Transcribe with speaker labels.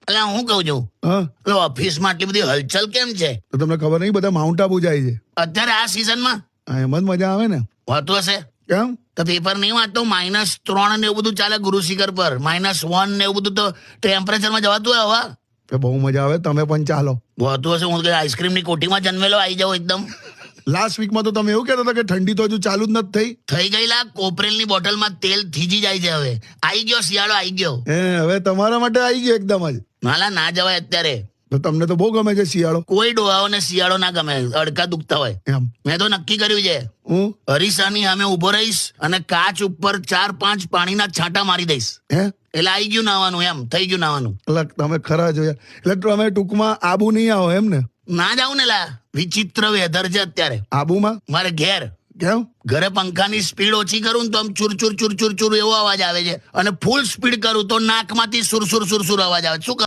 Speaker 1: એટલે હું કહું છું
Speaker 2: હા
Speaker 1: એટલે ઓફિસમાં આટલી બધી હલચલ કેમ છે?
Speaker 2: તો તમને ખબર નહીં બધા માઉન્ટ આબુ જાય છે?
Speaker 1: અત્યારે આ સિઝનમાં
Speaker 2: હા, એમ જ મજા આવે ને.
Speaker 1: હોતું હશે.
Speaker 2: કેમ?
Speaker 1: તો પેપર નહીં વાંચતો? -3 ને એવું બધું ચાલે ગુરુ શિખર પર, -1 ને એવું બધું તો ટેમ્પરેચરમાં જવાતું હોય હવા.
Speaker 2: કે બહુ મજા આવે, તમે પણ ચાલો.
Speaker 1: હોતું હશે. હું આઈસ્ક્રીમની કોઠીમાં જન્મેલો આવી જાઉં એકદમ.
Speaker 2: લાસ્ટ વીકમાં તો તમે એવું કહેતા હતા કે ઠંડી તો હજુ ચાલુ જ નથી
Speaker 1: થઈ ગયેલા કોપરેલની બોટલમાં તેલ થીજી જાય છે. હવે આવી ગયો શિયાળો, આવી ગયો.
Speaker 2: થઈ. હવે તમારા માટે આવી ગયો એકદમ જ.
Speaker 1: નાલા ના જવાય અત્યારે.
Speaker 2: તો તમને તો બહુ ગમે છે શિયાળો.
Speaker 1: કોઈ ડોહાઓને શિયાળો ના ગમે, અડકા દુખતા હોય.
Speaker 2: એમ
Speaker 1: મેં તો નક્કી કર્યું છે,
Speaker 2: હું
Speaker 1: અરીસાની સામે ઉભો રહીશ અને કાચ ઉપર 4-5 પાણીના છાંટા મારી દઈશ.
Speaker 2: હે
Speaker 1: એટલે આવી ગયું નાવાનું, એમ થઈ ગયું નાવાનું.
Speaker 2: એટલે તમે ખરા જોયા. એટલે તમે ટૂંકમાં આબુ નહીં આવો એમ ને?
Speaker 1: ના જાઉં ને લા, વિચિત્ર વેધર છે અત્યારે
Speaker 2: આબુમાં
Speaker 1: મારે ઘેર.
Speaker 2: કેમ?
Speaker 1: ઘરે પંખાની સ્પીડ ઓછી કરું ને તો આમ ચુર ચુર એવો અવાજ આવે છે, અને ફૂલ સ્પીડ કરું તો નાકમાંથી સુરસુર અવાજ આવે. શું